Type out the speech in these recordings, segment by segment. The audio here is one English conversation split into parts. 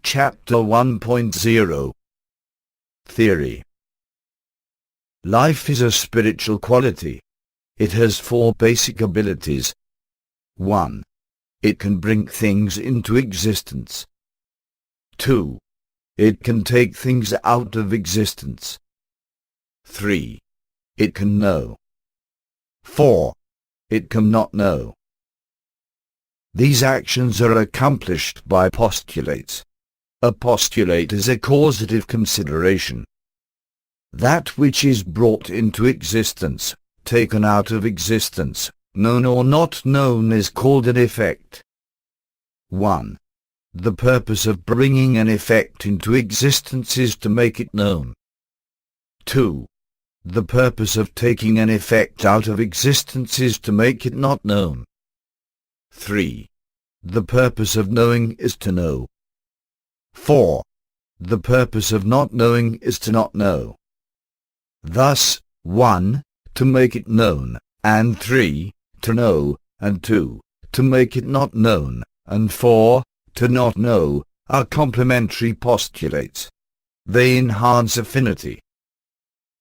Chapter 1.0 Theory. Life is a spiritual quality. It has 4 basic abilities. 1. It can bring things into existence. 2. It can take things out of existence. 3. It can know. 4. It cannot know. These actions are accomplished by postulates. A postulate is a causative consideration. That which is brought into existence, taken out of existence, known or not known is called an effect. 1. The purpose of bringing an effect into existence is to make it known. 2. The purpose of taking an effect out of existence is to make it not known. 3. The purpose of knowing is to know. 4. The purpose of not knowing is to not know. Thus, 1. To make it known, and 3. To know, and 2. To make it not known, and 4. To not know, are complementary postulates. They enhance affinity.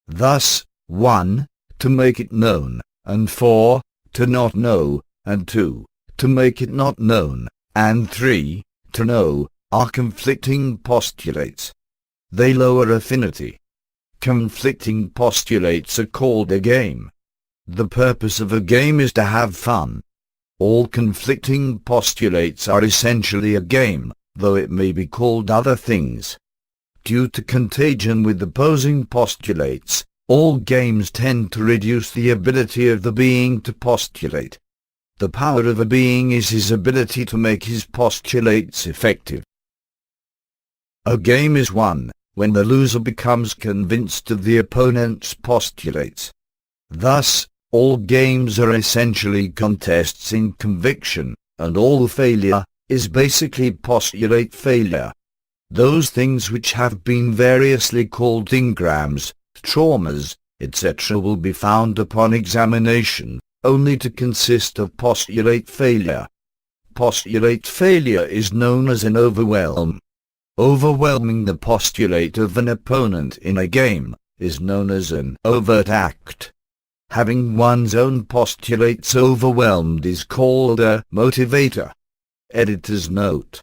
Thus, 1. To make it known, and 4. To not know, and 2. To make it not known, and 3. To know, are conflicting postulates. They lower affinity. Conflicting postulates are called a game. The purpose of a game is to have fun. All conflicting postulates are essentially a game, though it may be called other things. Due to contagion with opposing postulates, all games tend to reduce the ability of the being to postulate. The power of a being is his ability to make his postulates effective. A game is won when the loser becomes convinced of the opponent's postulates. Thus, all games are essentially contests in conviction, and all failure is basically postulate failure. Those things which have been variously called engrams, traumas, etc. will be found upon examination only to consist of postulate failure. Postulate failure is known as an overwhelm. Overwhelming the postulate of an opponent in a game is known as an overt act. Having one's own postulates overwhelmed is called a motivator. Editor's note.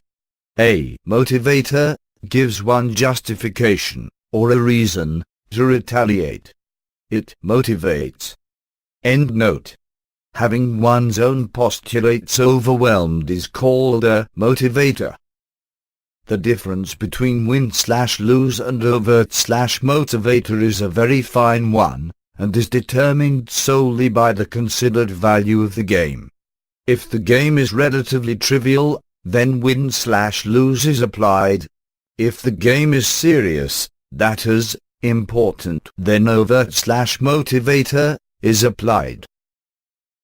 A motivator gives one justification, or a reason, to retaliate. It motivates. End note. Having one's own postulates overwhelmed is called a motivator. The difference between win/lose and overt/motivator is a very fine one, and is determined solely by the considered value of the game. If the game is relatively trivial, then win/lose is applied. If the game is serious, that is, important, then overt/motivator is applied.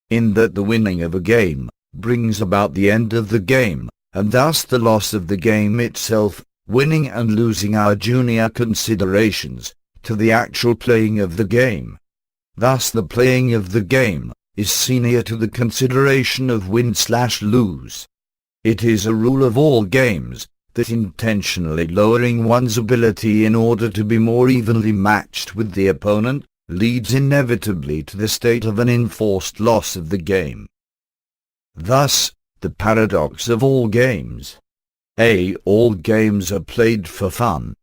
In that the winning of a game brings about the end of the game, and thus the loss of the game itself, winning and losing are junior considerations to the actual playing of the game. Thus the playing of the game is senior to the consideration of win/lose. It is a rule of all games that intentionally lowering one's ability in order to be more evenly matched with the opponent leads inevitably to the state of an enforced loss of the game. Thus, the paradox of all games. A. All games are played for fun.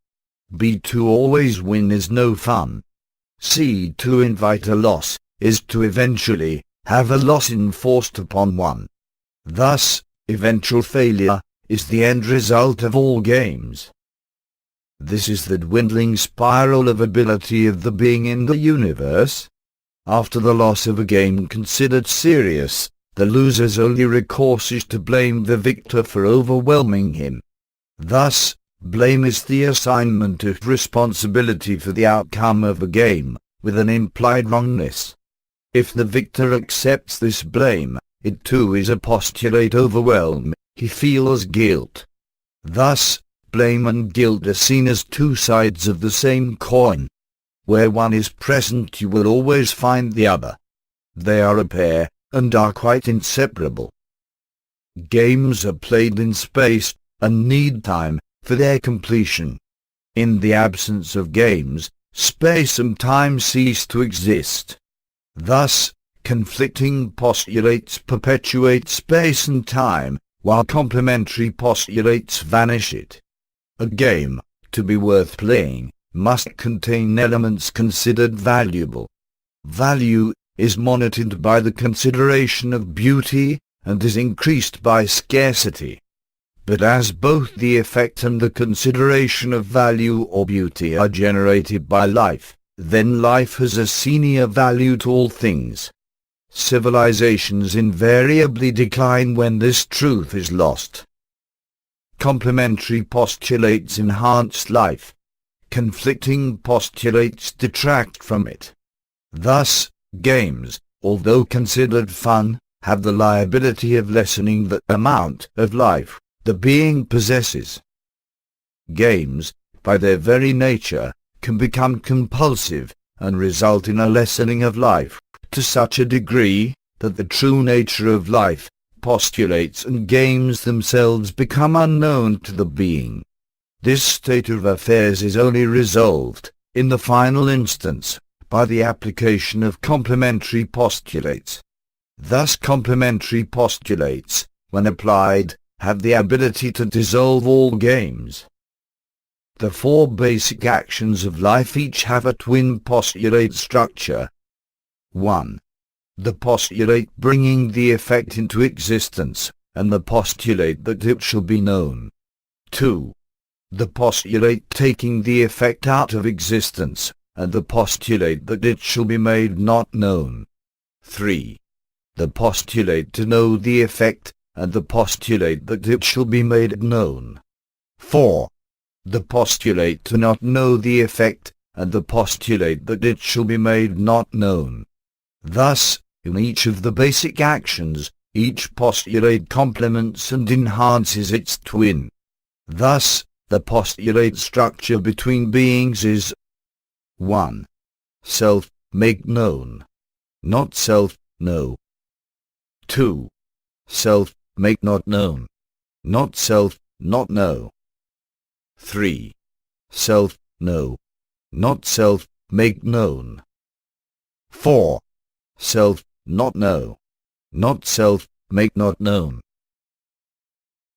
B. To always win is no fun. C. To invite a loss is to eventually have a loss enforced upon one. Thus, eventual failure is the end result of all games. This is the dwindling spiral of ability of the being in the universe. After the loss of a game considered serious, the loser's only recourse is to blame the victor for overwhelming him. Thus, blame is the assignment of responsibility for the outcome of a game, with an implied wrongness. If the victor accepts this blame, it too is a postulate overwhelm, he feels guilt. Thus, blame and guilt are seen as two sides of the same coin. Where one is present you will always find the other. They are a pair, and are quite inseparable. Games are played in space, and need time, for their completion. In the absence of games, space and time cease to exist. Thus, conflicting postulates perpetuate space and time, while complementary postulates vanish it. A game, to be worth playing, must contain elements considered valuable. Value is monitored by the consideration of beauty, and is increased by scarcity. But as both the effect and the consideration of value or beauty are generated by life, then life has a senior value to all things. Civilizations invariably decline when this truth is lost. Complementary postulates enhance life. Conflicting postulates detract from it. Thus, games, although considered fun, have the liability of lessening the amount of life the being possesses. Games, by their very nature, can become compulsive, and result in a lessening of life, to such a degree, that the true nature of life, postulates and games themselves become unknown to the being. This state of affairs is only resolved, in the final instance, by the application of complementary postulates. Thus complementary postulates, when applied, have the ability to dissolve all games. The four basic actions of life each have a twin postulate structure. 1. The postulate bringing the effect into existence, and the postulate that it shall be known. 2. The postulate taking the effect out of existence, and the postulate that it shall be made not known. 3. The postulate to know the effect, and the postulate that it shall be made known. 4. The postulate to not know the effect, and the postulate that it shall be made not known. Thus, in each of the basic actions, each postulate complements and enhances its twin. Thus, the postulate structure between beings is 1. Self, make known. Not self, know. 2. Self, make not known. Not self, not know. 3. Self, know. Not self, make known. 4. Self, not know. Not self, make not known.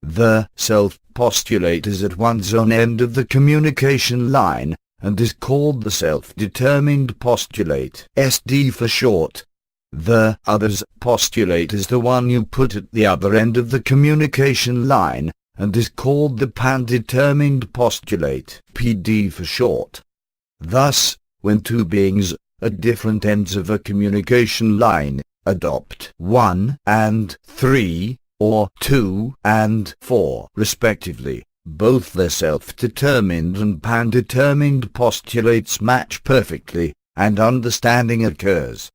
The self postulate is at one's own end of the communication line, and is called the self-determined postulate, SD for short. The other's postulate is the one you put at the other end of the communication line, and is called the pan-determined postulate, PD for short. Thus, when two beings, at different ends of a communication line, adopt 1 and 3, or 2 and 4, respectively, both their self-determined and pan-determined postulates match perfectly, and understanding occurs.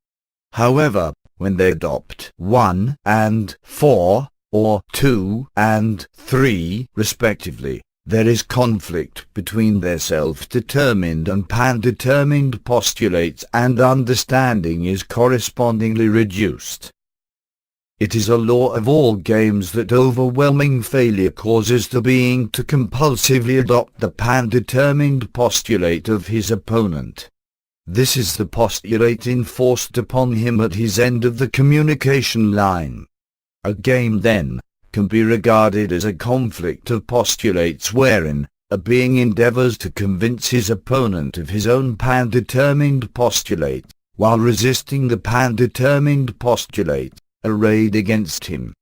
However, when they adopt 1 and 4, or 2 and 3, respectively, there is conflict between their self-determined and pan-determined postulates, and understanding is correspondingly reduced. It is a law of all games that overwhelming failure causes the being to compulsively adopt the pan-determined postulate of his opponent. This is the postulate enforced upon him at his end of the communication line. A game, then, can be regarded as a conflict of postulates wherein a being endeavors to convince his opponent of his own pan-determined postulate, while resisting the pan-determined postulate arrayed against him.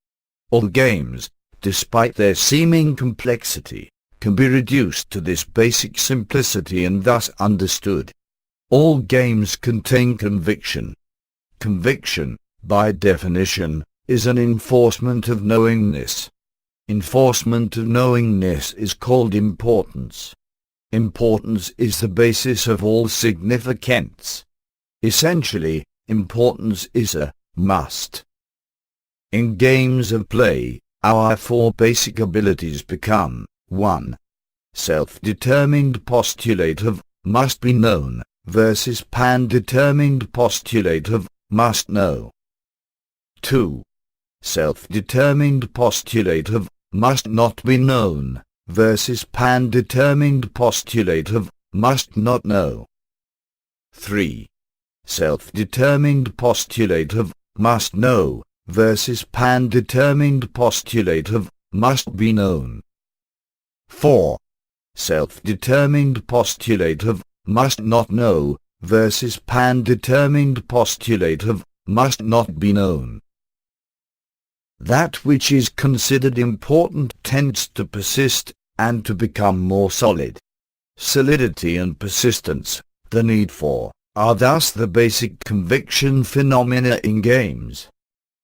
All games, despite their seeming complexity, can be reduced to this basic simplicity and thus understood. All games contain conviction. Conviction, by definition, is an enforcement of knowingness. Enforcement of knowingness is called importance. Importance is the basis of all significance. Essentially, importance is a must. In games of play, our four basic abilities become 1. Self-determined postulate of must be known versus pan-determined postulate of must know. 2. Self-determined postulate of must not be known versus pan-determined postulate of must not know. 3. Self-determined postulate of must know versus pan-determined postulate of must be known. 4. Self-determined postulate of must not know versus pan-determined postulate of must not be known. That which is considered important tends to persist and to become more solid. Solidity and persistence, the need for, are thus the basic conviction phenomena in games.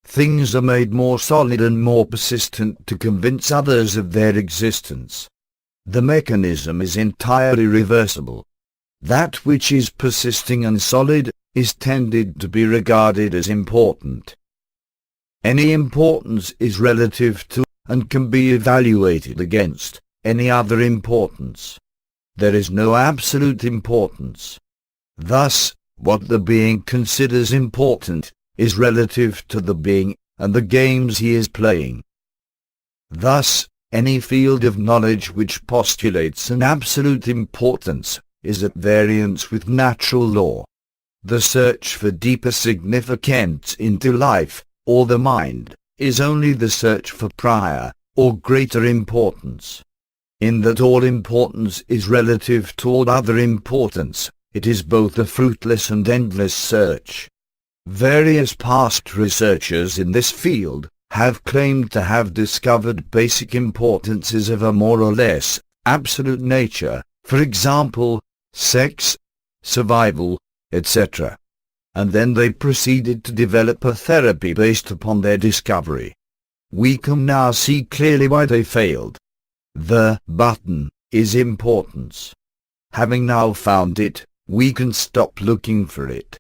Things are made more solid and more persistent to convince others of their existence. The mechanism is entirely reversible. That which is persisting and solid is tended to be regarded as important. Any importance is relative to, and can be evaluated against, any other importance. There is no absolute importance. Thus, what the being considers important is relative to the being and the games he is playing. Thus, any field of knowledge which postulates an absolute importance is at variance with natural law. The search for deeper significance into life, or the mind, is only the search for prior, or greater importance. In that all importance is relative to all other importance, it is both a fruitless and endless search. Various past researchers in this field have claimed to have discovered basic importances of a more or less absolute nature, for example, sex, survival, etc. And then they proceeded to develop a therapy based upon their discovery. We can now see clearly why they failed. The button is importance. Having now found it, we can stop looking for it.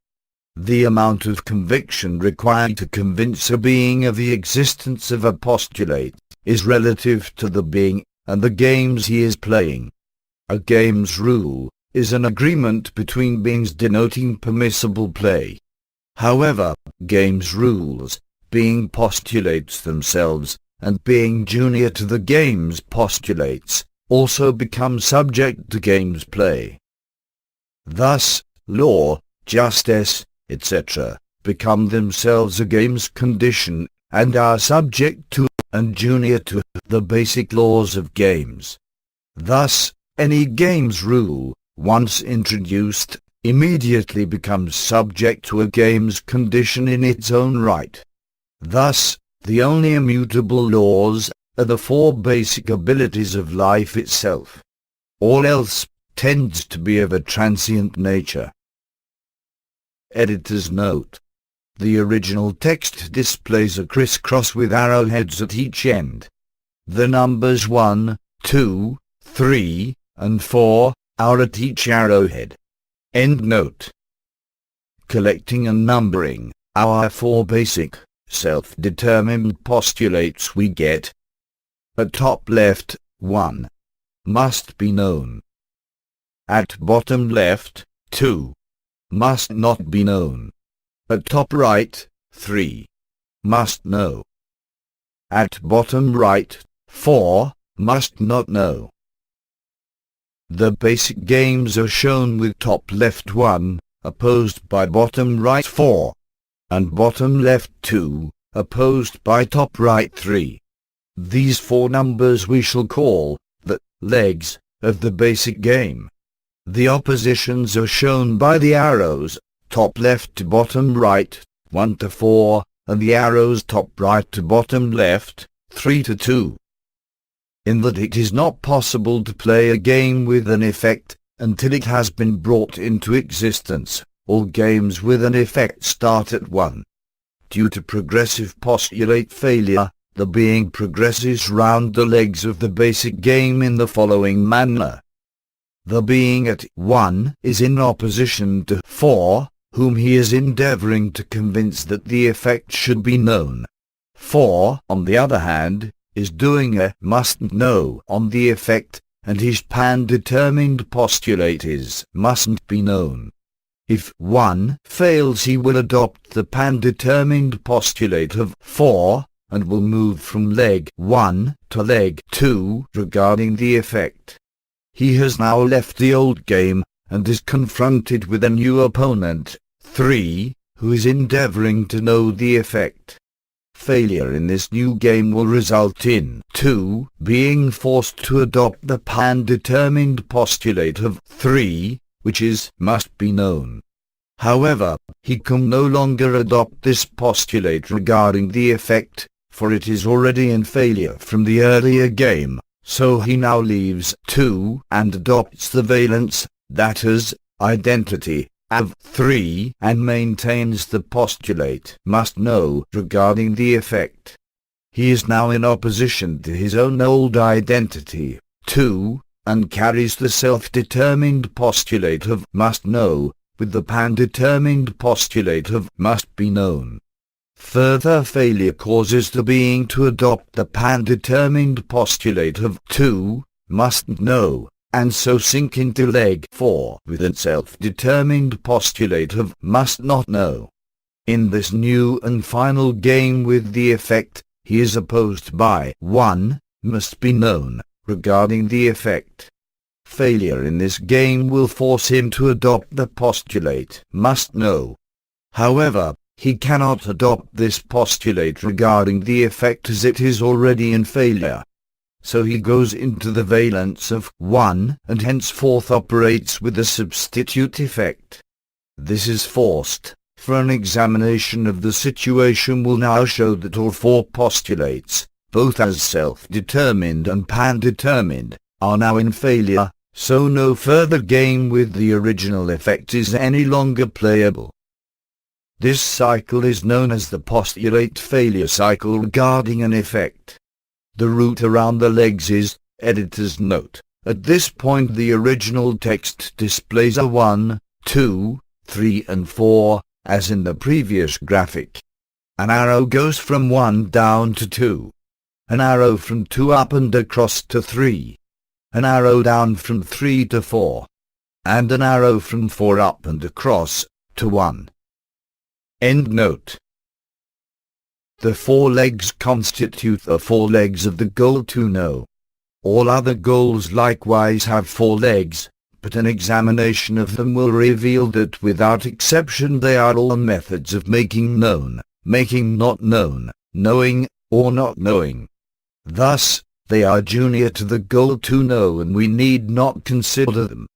The amount of conviction required to convince a being of the existence of a postulate is relative to the being and the games he is playing. A game's rule is an agreement between beings denoting permissible play. However, game's rules, being postulates themselves, and being junior to the game's postulates, also become subject to game's play. Thus, law, justice, etc., become themselves a game's condition, and are subject to, and junior to, the basic laws of games. Thus, any game's rule, once introduced, immediately becomes subject to a game's condition in its own right. Thus, the only immutable laws are the four basic abilities of life itself. All else tends to be of a transient nature. Editor's note. The original text displays a crisscross with arrowheads at each end. The numbers 1, 2, 3, and 4 are at each arrowhead. End note. Collecting and numbering our four basic, self-determined postulates we get. At top left, 1. Must be known. At bottom left, 2. Must not be known. At top right, 3. Must know. At bottom right, 4. Must not know. The basic games are shown with top left 1, opposed by bottom right 4, and bottom left 2, opposed by top right 3. These four numbers we shall call the legs of the basic game. The oppositions are shown by the arrows, top left to bottom right, 1 to 4, and the arrows top right to bottom left, 3 to 2. In that it is not possible to play a game with an effect until it has been brought into existence. All games with an effect start at 1. Due to progressive postulate failure, the being progresses round the legs of the basic game in the following manner. The being at 1 is in opposition to 4, whom he is endeavoring to convince that the effect should be known. 4, on the other hand, is doing a mustn't know on the effect, and his pan-determined postulate is mustn't be known. If 1 fails, he will adopt the pan-determined postulate of 4, and will move from leg 1 to leg 2 regarding the effect. He has now left the old game, and is confronted with a new opponent, 3, who is endeavoring to know the effect. Failure in this new game will result in 2 being forced to adopt the pan-determined postulate of 3, which is must be known. However, he can no longer adopt this postulate regarding the effect, for it is already in failure from the earlier game, so he now leaves 2 and adopts the valence, that is, identity, of 3 and maintains the postulate must know regarding the effect. He is now in opposition to his own old identity, 2, and carries the self-determined postulate of must know, with the pan-determined postulate of must be known. Further failure causes the being to adopt the pan-determined postulate of 2, must know, and so sink into leg 4 with a self-determined postulate of must not know. In this new and final game with the effect, he is opposed by 1, must be known, regarding the effect. Failure in this game will force him to adopt the postulate must know. However, he cannot adopt this postulate regarding the effect as it is already in failure. So he goes into the valence of 1 and henceforth operates with a substitute effect. This is forced, for an examination of the situation will now show that all 4 postulates, both as self-determined and pan-determined, are now in failure, so no further game with the original effect is any longer playable. This cycle is known as the postulate failure cycle regarding an effect. The route around the legs is, editor's note, at this point the original text displays a 1, 2, 3 and 4, as in the previous graphic. An arrow goes from 1 down to 2. An arrow from 2 up and across to 3. An arrow down from 3 to 4. And an arrow from 4 up and across to 1. End note. The 4 legs constitute the 4 legs of the goal to know. All other goals likewise have 4 legs, but an examination of them will reveal that without exception they are all methods of making known, making not known, knowing, or not knowing. Thus, they are junior to the goal to know and we need not consider them.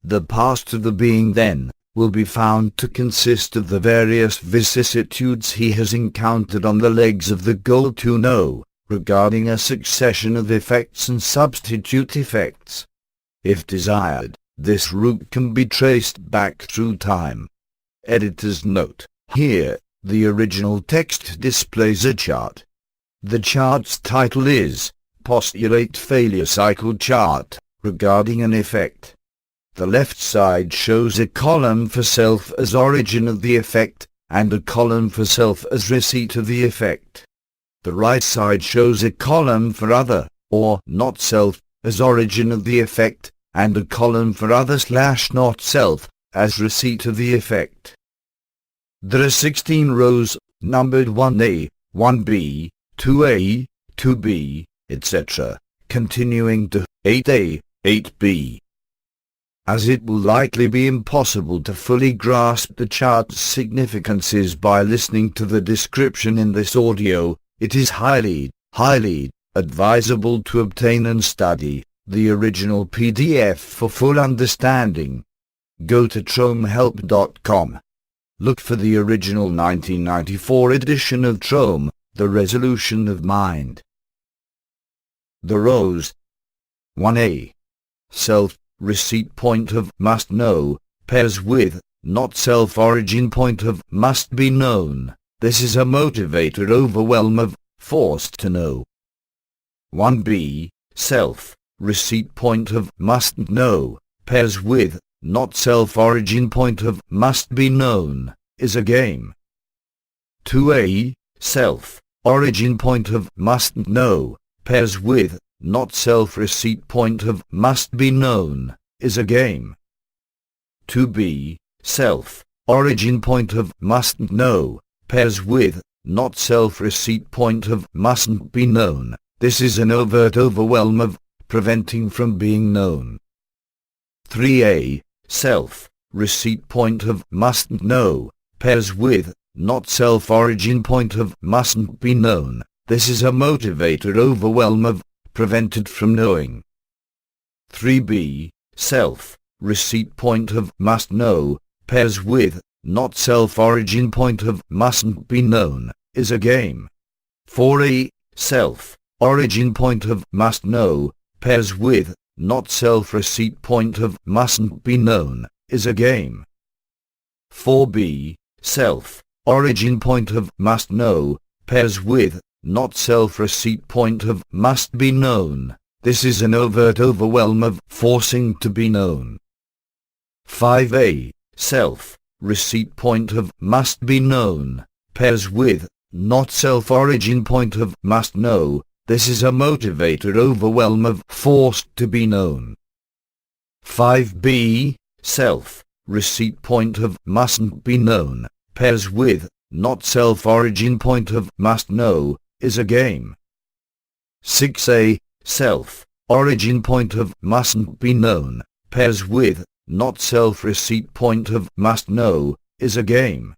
The past of the being, then, will be found to consist of the various vicissitudes he has encountered on the legs of the goal to know, regarding a succession of effects and substitute effects. If desired, this route can be traced back through time. Editor's note: here, the original text displays a chart. The chart's title is Postulate Failure Cycle Chart, regarding an effect. The left side shows a column for self as origin of the effect, and a column for self as receipt of the effect. The right side shows a column for other, or not self, as origin of the effect, and a column for other/not self, as receipt of the effect. There are 16 rows, numbered 1A, 1B, 2A, 2B, etc., continuing to 8A, 8B. As it will likely be impossible to fully grasp the chart's significances by listening to the description in this audio, it is highly advisable to obtain and study the original PDF for full understanding. Go to tromhelp.com. Look for the original 1994 edition of TROM, The Resolution of Mind. The rows: 1A. Self, receipt point of must know, pairs with, not self origin point of must be known. This is a motivator overwhelm of, forced to know. 1B. Self, receipt point of must know, pairs with, not self origin point of must be known, is a game. 2A. Self, origin point of must know, pairs with, not self receipt point of must be known, is a game. 2B. Self, origin point of must know, pairs with, not self-receipt point of mustn't be known. This is an overt overwhelm of preventing from being known. 3a. Self-receipt point of mustn't know pairs with not self-origin point of mustn't be known. This is a motivator overwhelm of prevented from knowing. 3b. Self-receipt point of must know pairs with not self-origin point of mustn't be known is a game. 4a. Self-origin point of must know pairs with not self-receipt point of mustn't be known is a game. 4b. Self-origin point of must know pairs with not self-receipt point of must be known. This is an overt overwhelm of forcing to be known. 5a. Self-receipt point of must be known pairs with not self-origin point of must know. This is a motivator overwhelm of forced to be known. 5b. Self-receipt point of mustn't be known pairs with not self-origin point of must know is a game. 6a. Self-origin point of mustn't be known pairs with not self-receipt point of must know is a game.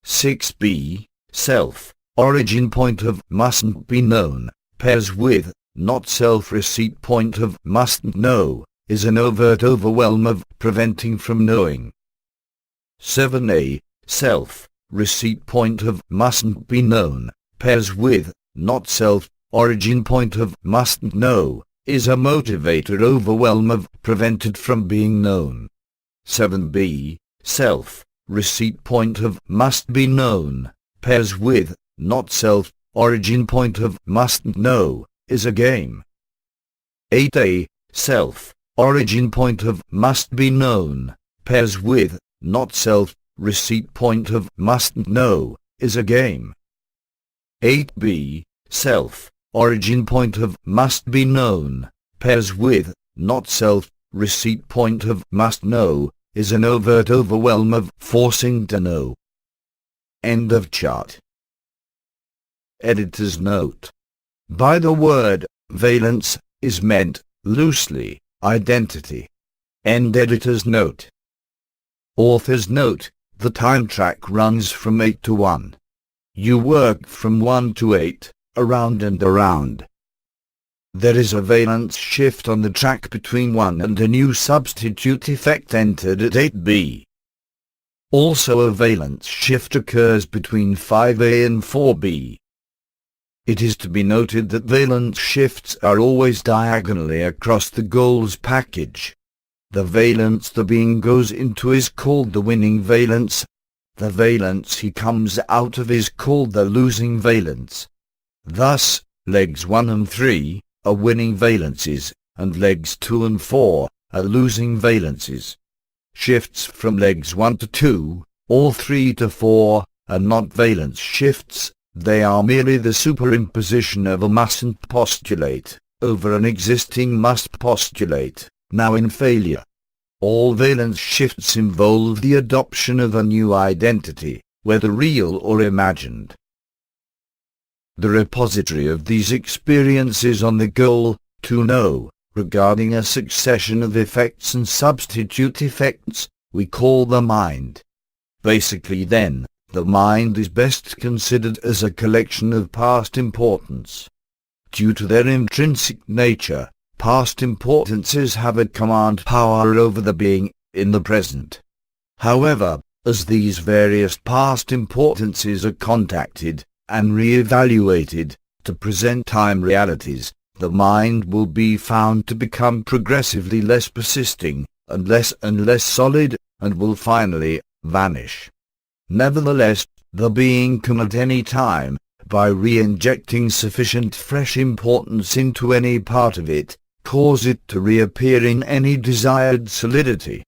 6b. Self-origin point of mustn't be known pairs with not self-receipt point of mustn't know is an overt overwhelm of preventing from knowing. 7a. Self-receipt point of mustn't be known pairs with not self-origin point of mustn't know is a motivator overwhelm of prevented from being known. 7b. Self-receipt point of must be known pairs with not self-origin point of mustn't know is a game. 8a. Self-origin point of must be known pairs with not self-receipt point of mustn't know is a game. 8b. Self-origin point of must be known pairs with not self-receipt point of must know is an overt overwhelm of forcing to know. End of chart. Editor's note. By the word valence is meant, loosely, identity. End editor's note. Author's note. The time track runs from 8 to 1. You work from 1 to 8, around and around. There is a valence shift on the track between 1 and a new substitute effect entered at 8b. Also a valence shift occurs between 5a and 4b. It is to be noted that valence shifts are always diagonally across the goals package. The valence the being goes into is called the winning valence. The valence he comes out of is called the losing valence. Thus, legs 1 and 3 are winning valences, and legs 2 and 4 are losing valences. Shifts from legs 1 to 2, or 3 to 4, are not valence shifts. They are merely the superimposition of a mustn't postulate over an existing must postulate, now in failure. All valence shifts involve the adoption of a new identity, whether real or imagined. The repository of these experiences on the goal, to know, regarding a succession of effects and substitute effects, we call the mind. Basically then, the mind is best considered as a collection of past importance. Due to their intrinsic nature, past importances have a command power over the being in the present. However, as these various past importances are contacted and re-evaluated to present time realities, the mind will be found to become progressively less persisting and less solid, and will finally vanish. Nevertheless, the being can at any time, by re-injecting sufficient fresh importance into any part of it, cause it to reappear in any desired solidity.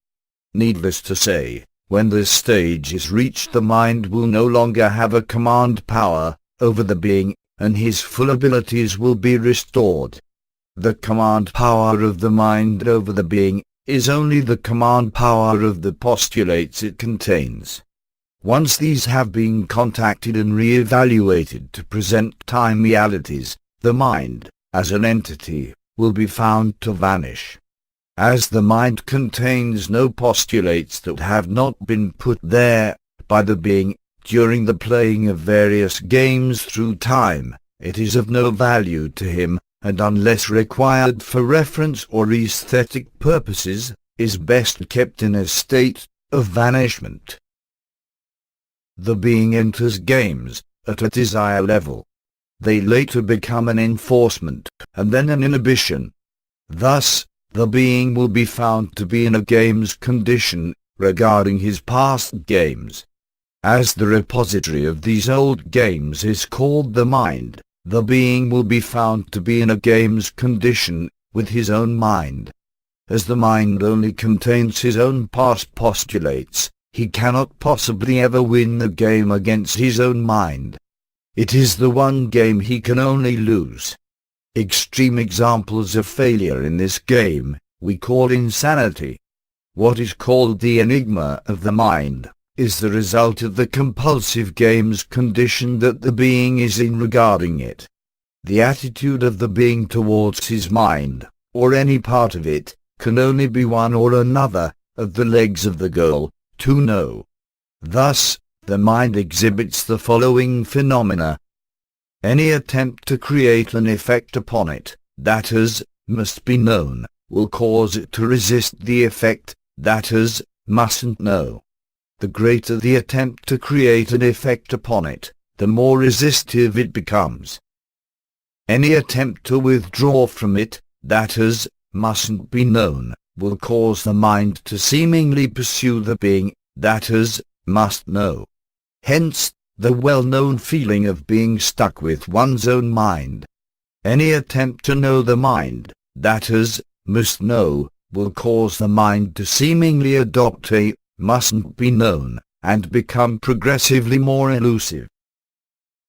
Needless to say, when this stage is reached, the mind will no longer have a command power over the being, and his full abilities will be restored. The command power of the mind over the being is only the command power of the postulates it contains. Once these have been contacted and re-evaluated to present time realities, the mind, as an entity, will be found to vanish. As the mind contains no postulates that have not been put there by the being during the playing of various games through time, it is of no value to him, and unless required for reference or aesthetic purposes, is best kept in a state of vanishment. The being enters games at a desire level. They later become an enforcement, and then an inhibition. Thus, the being will be found to be in a game's condition regarding his past games. As the repository of these old games is called the mind, the being will be found to be in a game's condition with his own mind. As the mind only contains his own past postulates, he cannot possibly ever win the game against his own mind. It is the one game he can only lose. Extreme examples of failure in this game we call insanity. What is called the enigma of the mind is the result of the compulsive game's condition that the being is in regarding it. The attitude of the being towards his mind, or any part of it, can only be one or another of the legs of the goal, to know. Thus, the mind exhibits the following phenomena. Any attempt to create an effect upon it, that is, must be known, will cause it to resist the effect, that is, mustn't know. The greater the attempt to create an effect upon it, the more resistive it becomes. Any attempt to withdraw from it, that is, mustn't be known, will cause the mind to seemingly pursue the being, that is, must know. Hence, the well-known feeling of being stuck with one's own mind. Any attempt to know the mind, that is, must know, will cause the mind to seemingly adopt a mustn't be known, and become progressively more elusive.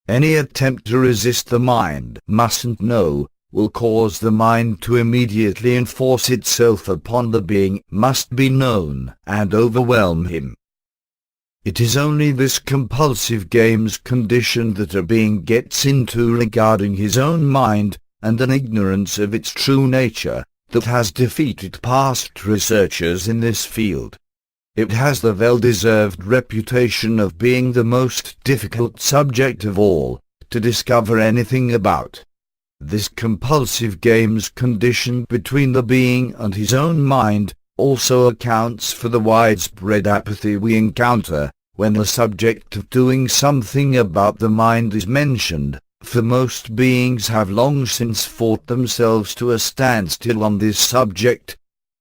Any attempt to resist the mind mustn't know, will cause the mind to immediately enforce itself upon the being must be known, and overwhelm him. It is only this compulsive game's condition that a being gets into regarding his own mind, and an ignorance of its true nature, that has defeated past researchers in this field. It has the well-deserved reputation of being the most difficult subject of all to discover anything about. This compulsive game's condition between the being and his own mind also accounts for the widespread apathy we encounter when the subject of doing something about the mind is mentioned, for most beings have long since fought themselves to a standstill on this subject.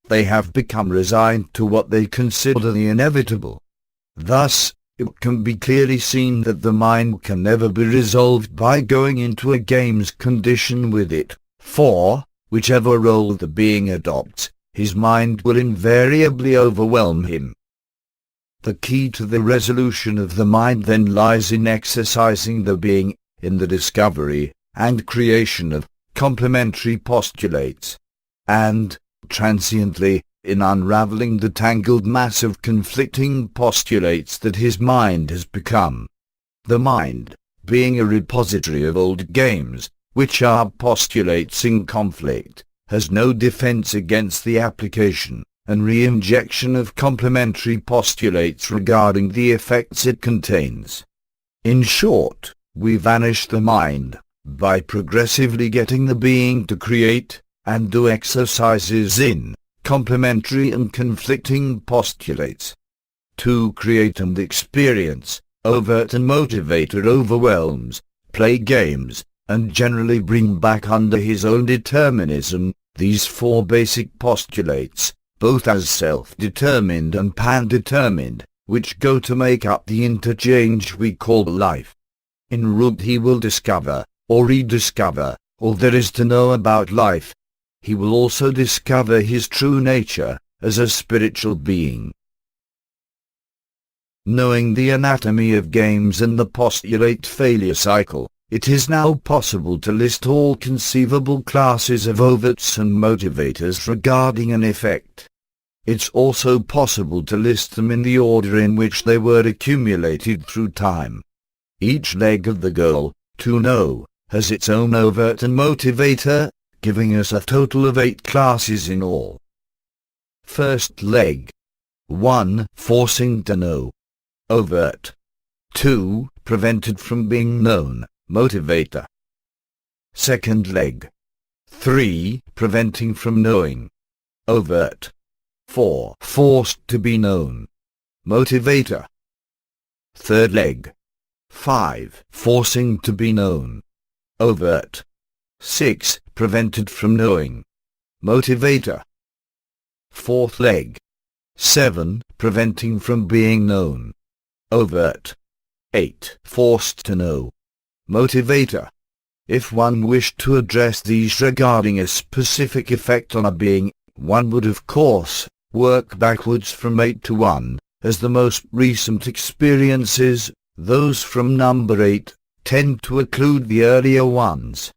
They have become resigned to what they consider the inevitable. Thus, it can be clearly seen that the mind can never be resolved by going into a game's condition with it, for, whichever role the being adopts, his mind will invariably overwhelm him. The key to the resolution of the mind then lies in exercising the being, in the discovery and creation of complementary postulates, and, transiently, in unraveling the tangled mass of conflicting postulates that his mind has become. The mind, being a repository of old games, which are postulates in conflict, has no defense against the application and re-injection of complementary postulates regarding the effects it contains. In short, we vanish the mind by progressively getting the being to create and do exercises in complementary and conflicting postulates. To create and experience, overt and motivator overwhelms, play games, and generally bring back under his own determinism these four basic postulates, both as self-determined and pan-determined, which go to make up the interchange we call life. En route he will discover, or rediscover, all there is to know about life. He will also discover his true nature, as a spiritual being. Knowing the anatomy of games and the postulate failure cycle, it is now possible to list all conceivable classes of overts and motivators regarding an effect. It's also possible to list them in the order in which they were accumulated through time. Each leg of the goal, to know, has its own overt and motivator, giving us a total of 8 classes in all. First leg. 1. Forcing to know. Overt. 2. Prevented from being known. Motivator. Second leg. 3. Preventing from knowing. Overt. 4. Forced to be known. Motivator. Third leg. 5. Forcing to be known. Overt. 6. Prevented from knowing. Motivator. Fourth leg. 7. Preventing from being known. Overt. 8. Forced to know. Motivator. If one wished to address these regarding a specific effect on a being, one would of course work backwards from 8 to 1, as the most recent experiences, those from number 8, tend to occlude the earlier ones.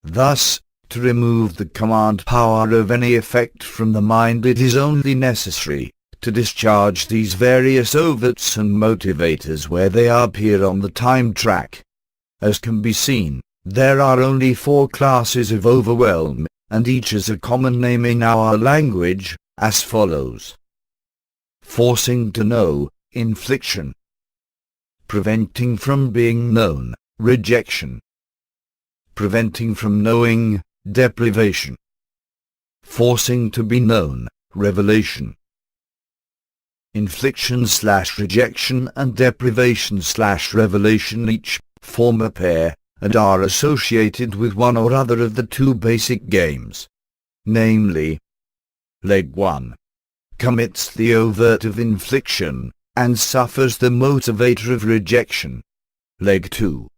Thus, to remove the command power of any effect from the mind, it is only necessary to discharge these various overts and motivators where they appear on the time track. As can be seen, there are only 4 classes of overwhelm, and each has a common name in our language, as follows. Forcing to know, infliction. Preventing from being known, rejection. Preventing from knowing, deprivation. Forcing to be known, revelation. Infliction/rejection and deprivation/revelation each form a pair, and are associated with one or other of the 2 basic games. Namely, Leg 1 commits the overt of infliction, and suffers the motivator of rejection. Leg 2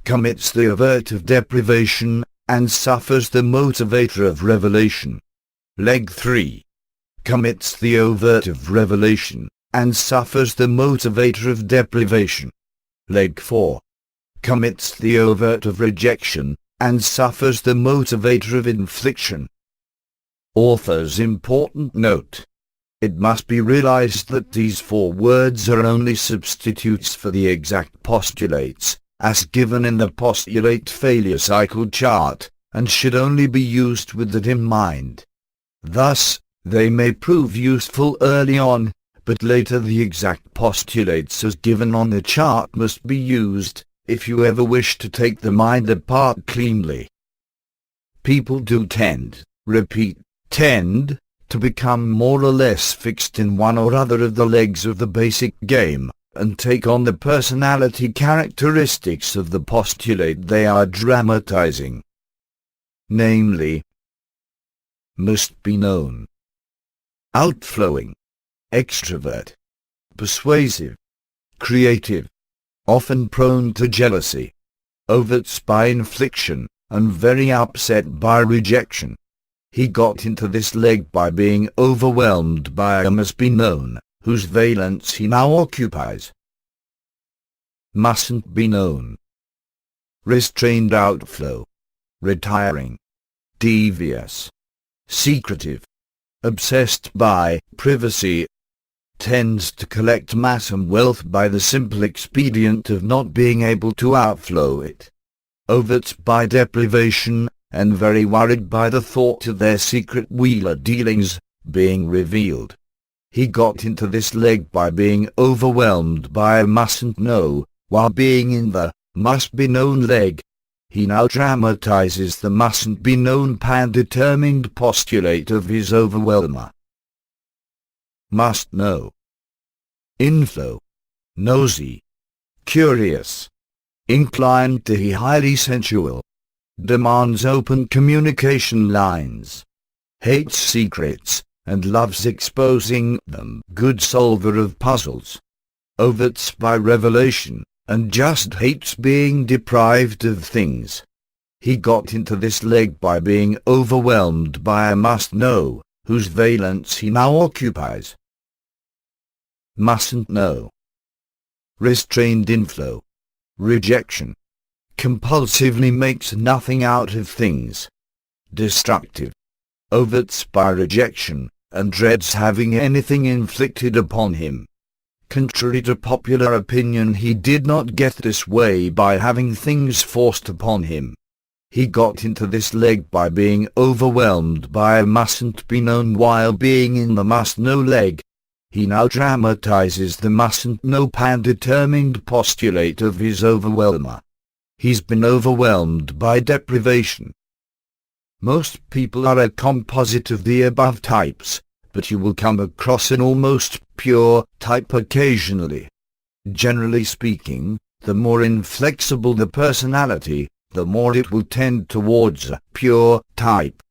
commits the overt of deprivation, and suffers the motivator of revelation. Leg 3 commits the overt of revelation, and suffers the motivator of deprivation. Leg 4 commits the overt of rejection, and suffers the motivator of infliction. Author's important note. It must be realized that these 4 words are only substitutes for the exact postulates, as given in the postulate failure cycle chart, and should only be used with that in mind. Thus, they may prove useful early on, but later the exact postulates as given on the chart must be used, if you ever wish to take the mind apart cleanly. People do tend to become more or less fixed in one or other of the legs of the basic game, and take on the personality characteristics of the postulate they are dramatizing. Namely, must be known, outflowing, extrovert, persuasive, creative, often prone to jealousy, overts by infliction, and very upset by rejection. He got into this leg by being overwhelmed by a must be known, whose valence he now occupies. Mustn't be known. Restrained outflow. Retiring. Devious. Secretive. Obsessed by privacy. Tends to collect mass and wealth by the simple expedient of not being able to outflow it. Overts by deprivation, and very worried by the thought of their secret wheeler dealings being revealed. He got into this leg by being overwhelmed by a mustn't know, while being in the must be known leg. He now dramatizes the mustn't be known pan-determined postulate of his overwhelmer. Must know. Inflow. Nosy. Curious. Inclined to be highly sensual. Demands open communication lines. Hates secrets, and loves exposing them. Good solver of puzzles. Overts by revelation, and just hates being deprived of things. He got into this leg by being overwhelmed by a must know, whose valence he now occupies. Mustn't know. Restrained inflow. Rejection. Compulsively makes nothing out of things. Destructive. Overts by rejection, and dreads having anything inflicted upon him. Contrary to popular opinion, he did not get this way by having things forced upon him. He got into this leg by being overwhelmed by a mustn't be known while being in the must know leg. He now dramatizes the mustn't know pan-determined postulate of his overwhelmer. He's been overwhelmed by deprivation. Most people are a composite of the above types, but you will come across an almost pure type occasionally. Generally speaking, the more inflexible the personality, the more it will tend towards a pure type.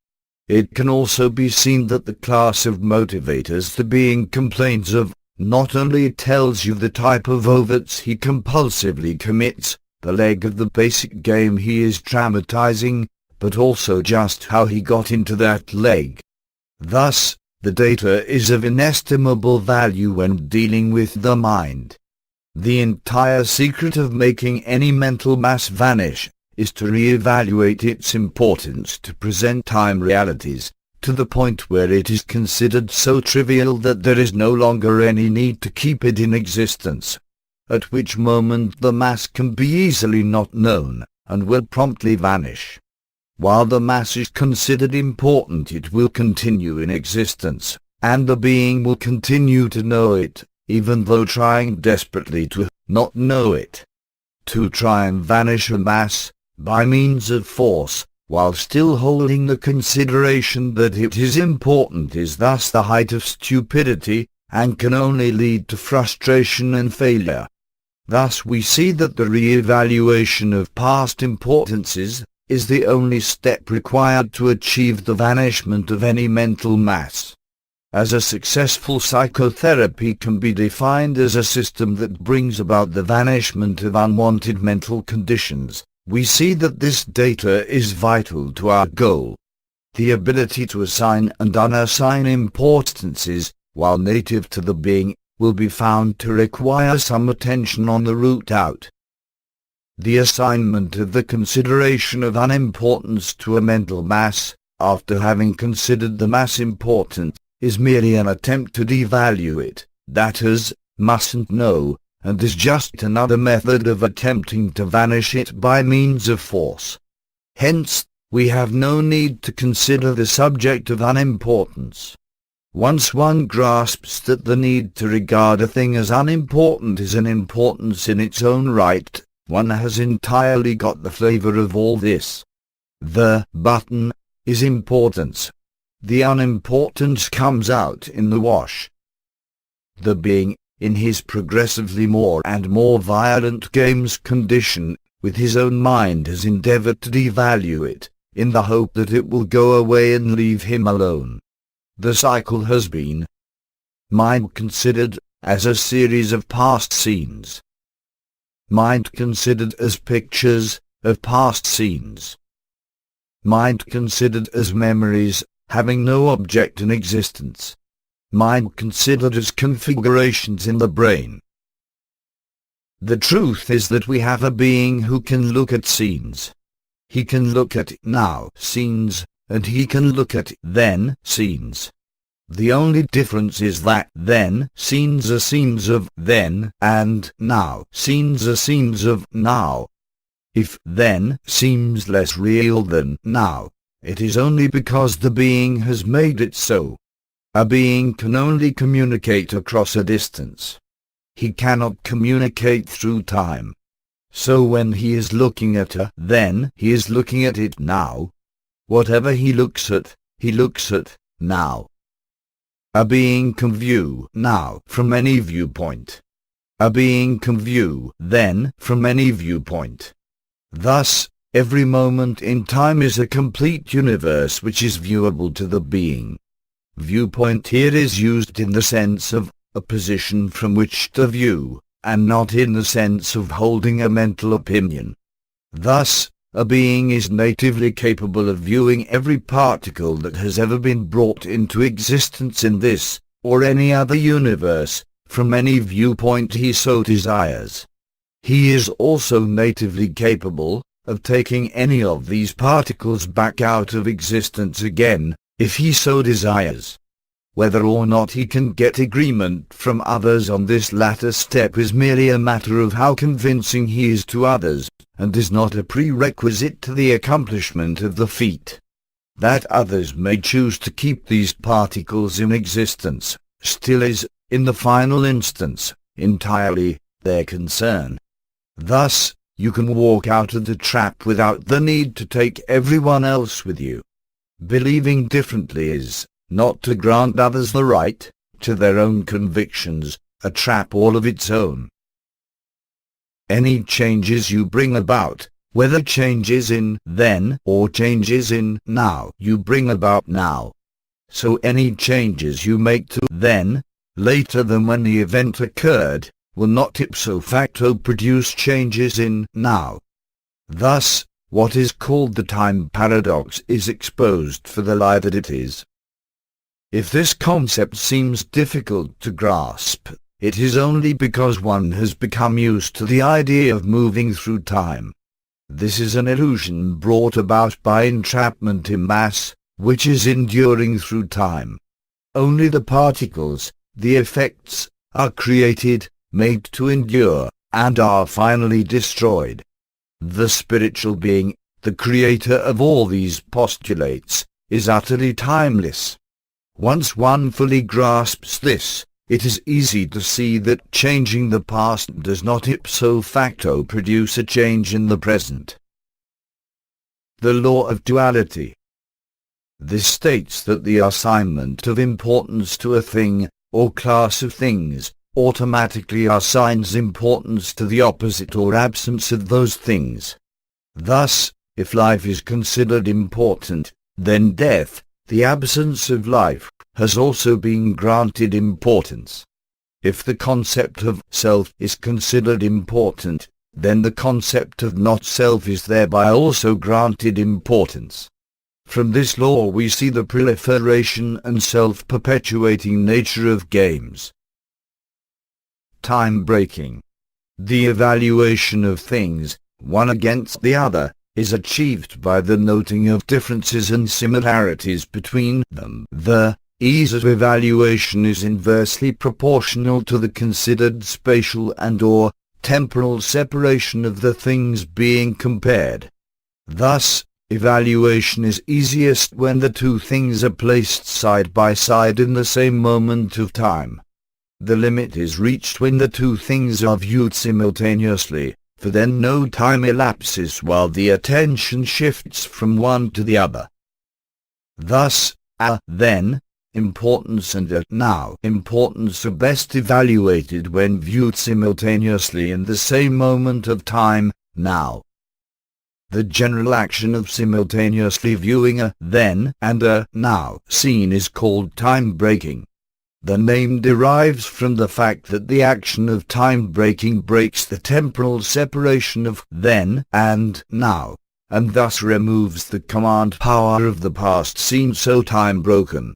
It can also be seen that the class of motivators the being complains of not only tells you the type of overts he compulsively commits, the leg of the basic game he is dramatizing, but also just how he got into that leg. Thus, the data is of inestimable value when dealing with the mind. The entire secret of making any mental mass vanish is to re-evaluate its importance to present-time realities, to the point where it is considered so trivial that there is no longer any need to keep it in existence, at which moment the mass can be easily not known, and will promptly vanish. While the mass is considered important, it will continue in existence, and the being will continue to know it, even though trying desperately to not know it. To try and vanish a mass, by means of force, while still holding the consideration that it is important, is thus the height of stupidity, and can only lead to frustration and failure. Thus we see that the re-evaluation of past importances is the only step required to achieve the vanishment of any mental mass. As a successful psychotherapy can be defined as a system that brings about the vanishment of unwanted mental conditions, we see that this data is vital to our goal. The ability to assign and unassign importances, while native to the being, will be found to require some attention on the route out. The assignment of the consideration of unimportance to a mental mass, after having considered the mass important, is merely an attempt to devalue it, that is, mustn't know, and is just another method of attempting to vanish it by means of force. Hence, we have no need to consider the subject of unimportance. Once one grasps that the need to regard a thing as unimportant is an importance in its own right, one has entirely got the flavor of all this. The button is importance. The unimportance comes out in the wash. The being, in his progressively more and more violent game's condition, with his own mind has endeavored to devalue it, in the hope that it will go away and leave him alone. The cycle has been mind considered as a series of past scenes. Mind considered as pictures of past scenes. Mind considered as memories, having no object in existence. Mind considered as configurations in the brain. The truth is that we have a being who can look at scenes. He can look at now scenes, and he can look at then scenes. The only difference is that then scenes are scenes of then, and now scenes are scenes of now. If then seems less real than now, it is only because the being has made it so. A being can only communicate across a distance. He cannot communicate through time. So when he is looking at a then, he is looking at it now. Whatever he looks at now. A being can view now from any viewpoint. A being can view then from any viewpoint. Thus, every moment in time is a complete universe which is viewable to the being. Viewpoint here is used in the sense of a position from which to view, and not in the sense of holding a mental opinion. Thus, a being is natively capable of viewing every particle that has ever been brought into existence in this, or any other universe, from any viewpoint he so desires. He is also natively capable of taking any of these particles back out of existence again, if he so desires. Whether or not he can get agreement from others on this latter step is merely a matter of how convincing he is to others, and is not a prerequisite to the accomplishment of the feat. That others may choose to keep these particles in existence, still is, in the final instance, entirely their concern. Thus, you can walk out of the trap without the need to take everyone else with you. Believing differently is, not to grant others the right to their own convictions, a trap all of its own. Any changes you bring about, whether changes in then or changes in now, you bring about now. So any changes you make to then, later than when the event occurred, will not ipso facto produce changes in now. Thus, what is called the time paradox is exposed for the lie that it is. If this concept seems difficult to grasp, it is only because one has become used to the idea of moving through time. This is an illusion brought about by entrapment in mass, which is enduring through time. Only the particles, the effects, are created, made to endure, and are finally destroyed. The spiritual being, the creator of all these postulates, is utterly timeless. Once one fully grasps this, it is easy to see that changing the past does not ipso facto produce a change in the present. The law of duality. This states that the assignment of importance to a thing, or class of things, automatically assigns importance to the opposite or absence of those things. Thus, if life is considered important, then death, the absence of life, has also been granted importance. If the concept of self is considered important, then the concept of not-self is thereby also granted importance. From this law we see the proliferation and self-perpetuating nature of games. Time breaking. The evaluation of things, one against the other, is achieved by the noting of differences and similarities between them. The ease of evaluation is inversely proportional to the considered spatial and/or temporal separation of the things being compared. Thus, evaluation is easiest when the two things are placed side by side in the same moment of time. The limit is reached when the two things are viewed simultaneously, for then no time elapses while the attention shifts from one to the other. Thus, a then importance and a now importance are best evaluated when viewed simultaneously in the same moment of time, now. The general action of simultaneously viewing a then and a now scene is called time breaking. The name derives from the fact that the action of time breaking breaks the temporal separation of then and now, and thus removes the command power of the past scene so time broken.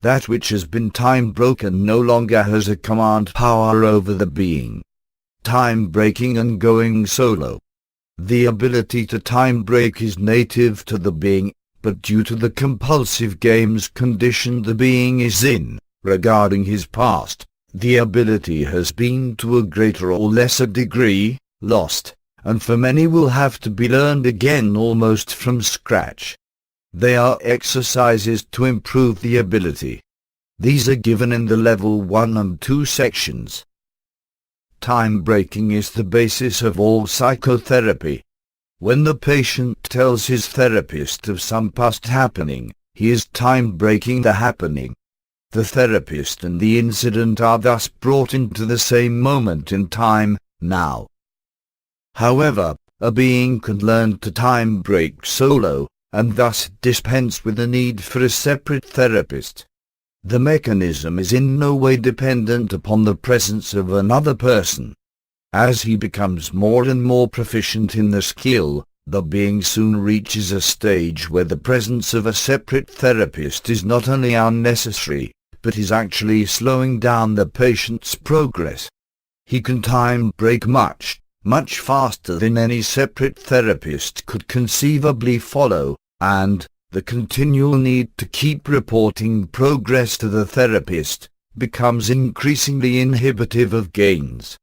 That which has been time broken no longer has a command power over the being. Time breaking and going solo. The ability to time break is native to the being, but due to the compulsive games condition the being is in, regarding his past, the ability has been to a greater or lesser degree lost, and for many will have to be learned again almost from scratch. They are exercises to improve the ability. These are given in the level 1 and 2 sections. Time breaking is the basis of all psychotherapy. When the patient tells his therapist of some past happening, he is time breaking the happening. The therapist and the incident are thus brought into the same moment in time, now. However, a being can learn to time break solo, and thus dispense with the need for a separate therapist. The mechanism is in no way dependent upon the presence of another person. As he becomes more and more proficient in the skill, the being soon reaches a stage where the presence of a separate therapist is not only unnecessary, but is actually slowing down the patient's progress. He can time break much faster than any separate therapist could conceivably follow, and the continual need to keep reporting progress to the therapist becomes increasingly inhibitive of gains.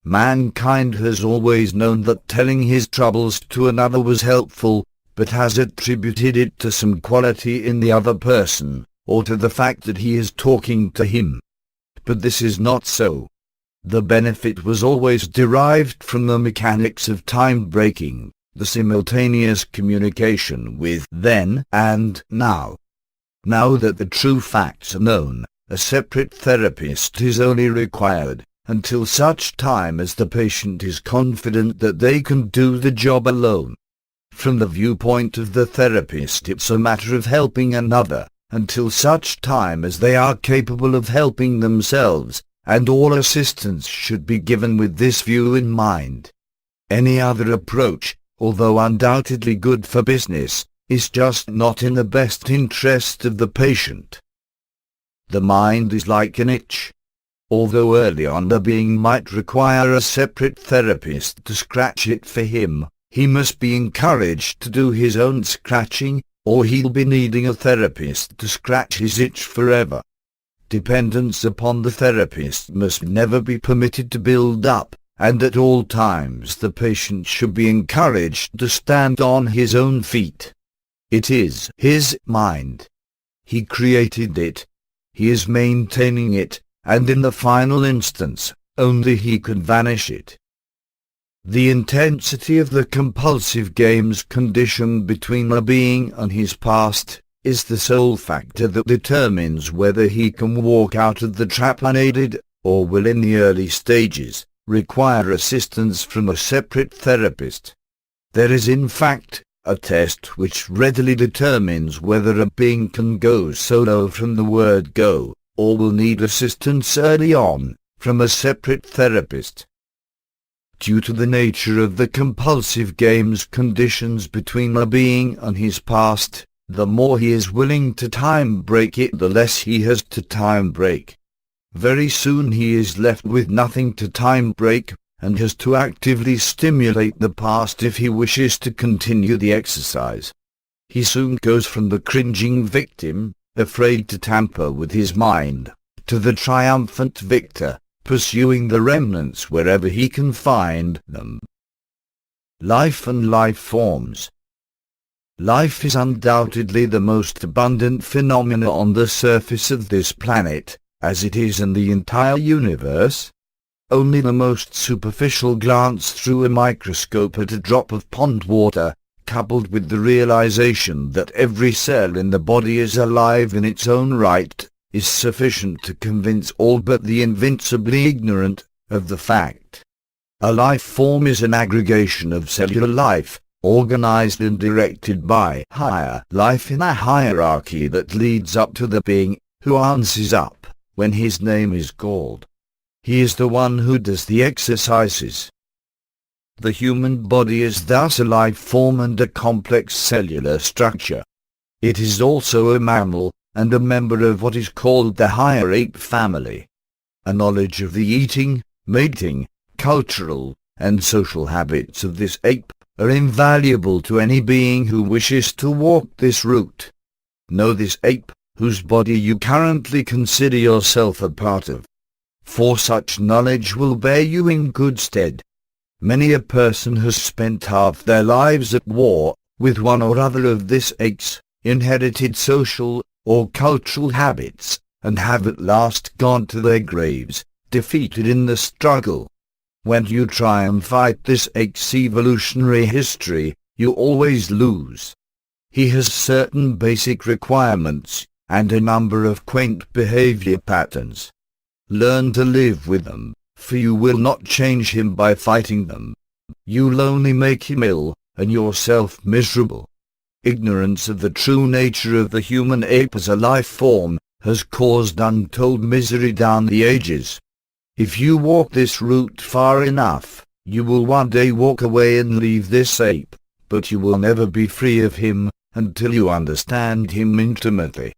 Mankind has always known that telling his troubles to another was helpful, but has attributed it to some quality in the other person, or to the fact that he is talking to him. But this is not so. The benefit was always derived from the mechanics of time-breaking, the simultaneous communication with then and now. Now that the true facts are known, a separate therapist is only required, until such time as the patient is confident that they can do the job alone. From the viewpoint of the therapist, it's a matter of helping another, until such time as they are capable of helping themselves, and all assistance should be given with this view in mind. Any other approach, although undoubtedly good for business, is just not in the best interest of the patient. The mind is like an itch. Although early on the being might require a separate therapist to scratch it for him, he must be encouraged to do his own scratching, or he'll be needing a therapist to scratch his itch forever. Dependence upon the therapist must never be permitted to build up, and at all times the patient should be encouraged to stand on his own feet. It is his mind. He created it. He is maintaining it, and in the final instance, only he can vanish it. The intensity of the compulsive game's condition between a being and his past is the sole factor that determines whether he can walk out of the trap unaided, or will in the early stages require assistance from a separate therapist. There is in fact a test which readily determines whether a being can go solo from the word go, or will need assistance early on from a separate therapist. Due to the nature of the compulsive game's conditions between a being and his past, the more he is willing to time break it, the less he has to time break. Very soon he is left with nothing to time break, and has to actively stimulate the past if he wishes to continue the exercise. He soon goes from the cringing victim, afraid to tamper with his mind, to the triumphant victor, pursuing the remnants wherever he can find them. Life and life forms. Life is undoubtedly the most abundant phenomena on the surface of this planet, as it is in the entire universe. Only the most superficial glance through a microscope at a drop of pond water, coupled with the realization that every cell in the body is alive in its own right, is sufficient to convince all but the invincibly ignorant of the fact. A life form is an aggregation of cellular life, organized and directed by higher life in a hierarchy that leads up to the being who answers up when his name is called. He is the one who does the exercises. The human body is thus a life form and a complex cellular structure. It is also a mammal, and a member of what is called the higher ape family. A knowledge of the eating, mating, cultural, and social habits of this ape are invaluable to any being who wishes to walk this route. Know this ape, whose body you currently consider yourself a part of. For such knowledge will bear you in good stead. Many a person has spent half their lives at war with one or other of this ape's inherited social or cultural habits, and have at last gone to their graves, defeated in the struggle. When you try and fight this ape's evolutionary history, you always lose. He has certain basic requirements, and a number of quaint behavior patterns. Learn to live with them, for you will not change him by fighting them. You'll only make him ill, and yourself miserable. Ignorance of the true nature of the human ape as a life form has caused untold misery down the ages. If you walk this route far enough, you will one day walk away and leave this ape, but you will never be free of him until you understand him intimately.